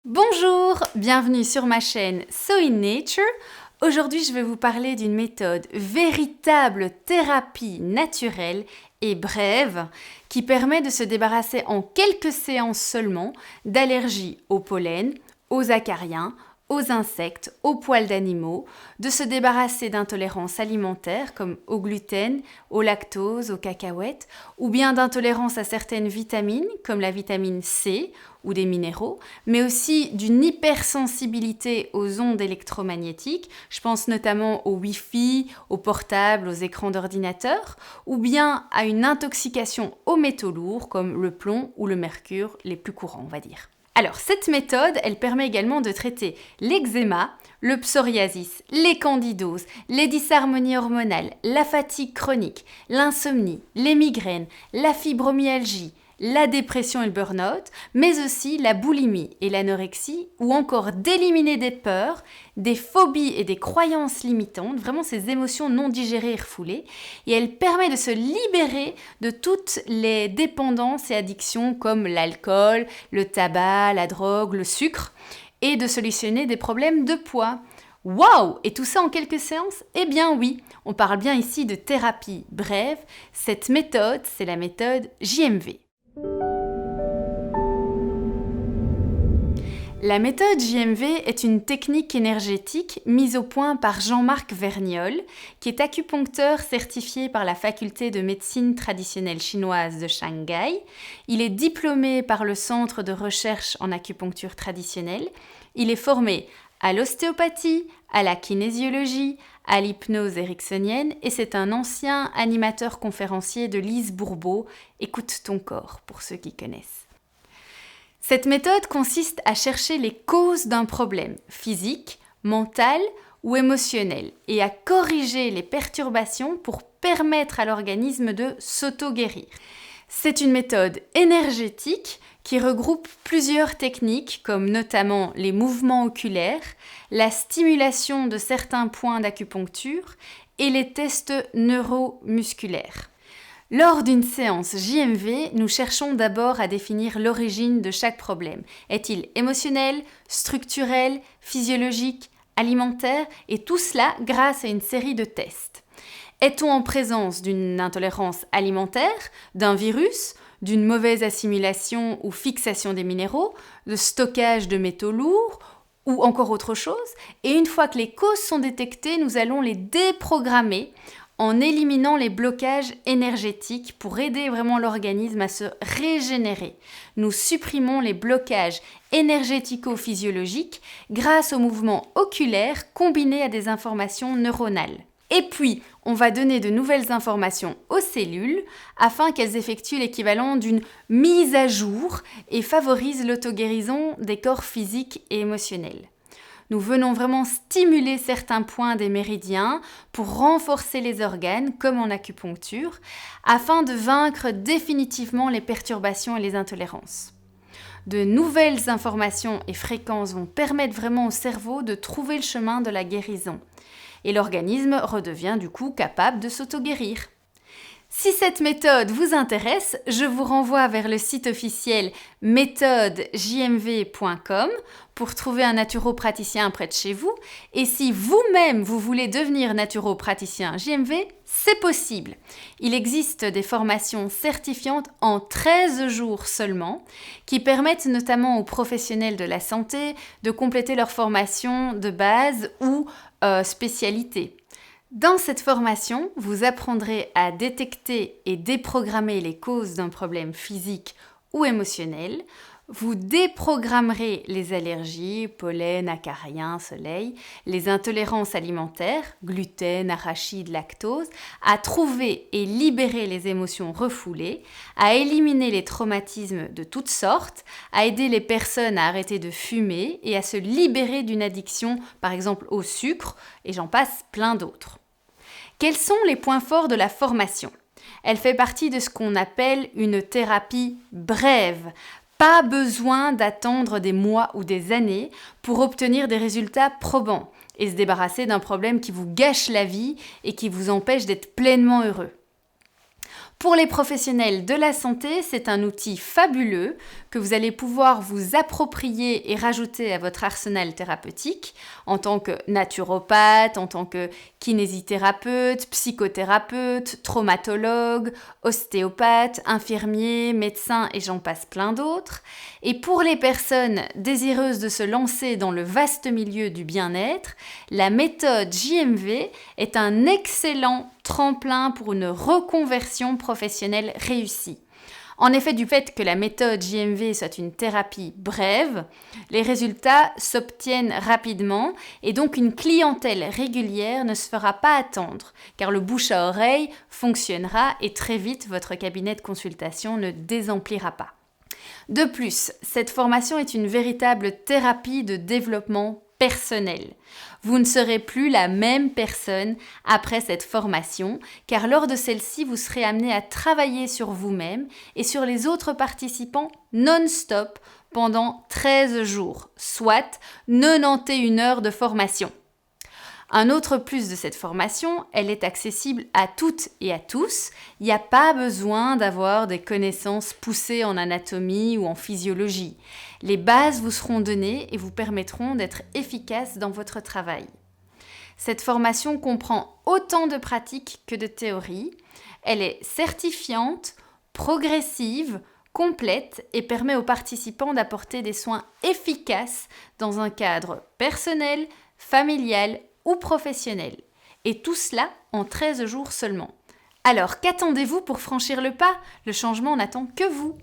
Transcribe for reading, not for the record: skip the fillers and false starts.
Bonjour, bienvenue sur ma chaîne So in Nature. Aujourd'hui, je vais vous parler d'une méthode véritable thérapie naturelle et brève qui permet de se débarrasser en quelques séances seulement d'allergies au pollen, aux acariens, aux insectes, aux poils d'animaux, de se débarrasser d'intolérances alimentaires comme au gluten, au lactose, aux cacahuètes, ou bien d'intolérances à certaines vitamines comme la vitamine C ou des minéraux, mais aussi d'une hypersensibilité aux ondes électromagnétiques, je pense notamment au Wi-Fi, aux portables, aux écrans d'ordinateur, ou bien à une intoxication aux métaux lourds comme le plomb ou le mercure, les plus courants on va dire. Alors, cette méthode, elle permet également de traiter l'eczéma, le psoriasis, les candidoses, les dysharmonies hormonales, la fatigue chronique, l'insomnie, les migraines, la fibromyalgie, la dépression et le burn-out, mais aussi la boulimie et l'anorexie, ou encore d'éliminer des peurs, des phobies et des croyances limitantes, vraiment ces émotions non digérées et refoulées, et elle permet de se libérer de toutes les dépendances et addictions comme l'alcool, le tabac, la drogue, le sucre, et de solutionner des problèmes de poids. Waouh! Et tout ça en quelques séances? Eh bien oui, on parle bien ici de thérapie brève. Cette méthode, c'est la méthode JMV. La méthode JMV est une technique énergétique mise au point par Jean-Marc Vergnol, qui est acupuncteur certifié par la faculté de médecine traditionnelle chinoise de Shanghai. Il est diplômé par le Centre de recherche en acupuncture traditionnelle. Il est formé à l'ostéopathie, à la kinésiologie, à l'hypnose ericksonienne et c'est un ancien animateur conférencier de Lise Bourbeau. Écoute ton corps pour ceux qui connaissent. Cette méthode consiste à chercher les causes d'un problème physique, mental ou émotionnel et à corriger les perturbations pour permettre à l'organisme de s'auto-guérir. C'est une méthode énergétique qui regroupe plusieurs techniques comme notamment les mouvements oculaires, la stimulation de certains points d'acupuncture et les tests neuromusculaires. Lors d'une séance JMV, nous cherchons d'abord à définir l'origine de chaque problème. Est-il émotionnel, structurel, physiologique, alimentaire? Et tout cela grâce à une série de tests. Est-on en présence d'une intolérance alimentaire, d'un virus, d'une mauvaise assimilation ou fixation des minéraux, de stockage de métaux lourds ou encore autre chose? Et une fois que les causes sont détectées, nous allons les déprogrammer en éliminant les blocages énergétiques pour aider vraiment l'organisme à se régénérer. Nous supprimons les blocages énergético-physiologiques grâce aux mouvements oculaires combinés à des informations neuronales. Et puis, on va donner de nouvelles informations aux cellules afin qu'elles effectuent l'équivalent d'une mise à jour et favorisent l'auto-guérison des corps physiques et émotionnels. Nous venons vraiment stimuler certains points des méridiens pour renforcer les organes, comme en acupuncture, afin de vaincre définitivement les perturbations et les intolérances. De nouvelles informations et fréquences vont permettre vraiment au cerveau de trouver le chemin de la guérison. Et l'organisme redevient du coup capable de s'auto-guérir. Si cette méthode vous intéresse, je vous renvoie vers le site officiel méthodejmv.com pour trouver un naturopraticien près de chez vous. Et si vous-même vous voulez devenir naturopraticien JMV, c'est possible. Il existe des formations certifiantes en 13 jours seulement qui permettent notamment aux professionnels de la santé de compléter leur formation de base ou spécialité. Dans cette formation, vous apprendrez à détecter et déprogrammer les causes d'un problème physique ou émotionnel. Vous déprogrammerez les allergies, pollen, acariens, soleil, les intolérances alimentaires, gluten, arachides, lactose, à trouver et libérer les émotions refoulées, à éliminer les traumatismes de toutes sortes, à aider les personnes à arrêter de fumer et à se libérer d'une addiction, par exemple au sucre, et j'en passe plein d'autres. Quels sont les points forts de la formation? Elle fait partie de ce qu'on appelle une thérapie brève. Pas besoin d'attendre des mois ou des années pour obtenir des résultats probants et se débarrasser d'un problème qui vous gâche la vie et qui vous empêche d'être pleinement heureux. Pour les professionnels de la santé, c'est un outil fabuleux que vous allez pouvoir vous approprier et rajouter à votre arsenal thérapeutique en tant que naturopathe, en tant que kinésithérapeute, psychothérapeute, traumatologue, ostéopathe, infirmier, médecin et j'en passe plein d'autres. Et pour les personnes désireuses de se lancer dans le vaste milieu du bien-être, la méthode JMV est un excellent tremplin pour une reconversion professionnelle réussie. En effet, du fait que la méthode JMV soit une thérapie brève, les résultats s'obtiennent rapidement et donc une clientèle régulière ne se fera pas attendre, car le bouche à oreille fonctionnera et très vite votre cabinet de consultation ne désemplira pas. De plus, cette formation est une véritable thérapie de développement personnel. Vous ne serez plus la même personne après cette formation, car lors de celle-ci, vous serez amené à travailler sur vous-même et sur les autres participants non-stop pendant 13 jours, soit 91 heures de formation. Un autre plus de cette formation, elle est accessible à toutes et à tous. Il n'y a pas besoin d'avoir des connaissances poussées en anatomie ou en physiologie. Les bases vous seront données et vous permettront d'être efficace dans votre travail. Cette formation comprend autant de pratiques que de théorie. Elle est certifiante, progressive, complète et permet aux participants d'apporter des soins efficaces dans un cadre personnel, familial ou professionnel. Et tout cela en 13 jours seulement. Alors, qu'attendez-vous pour franchir le pas ? Le changement n'attend que vous.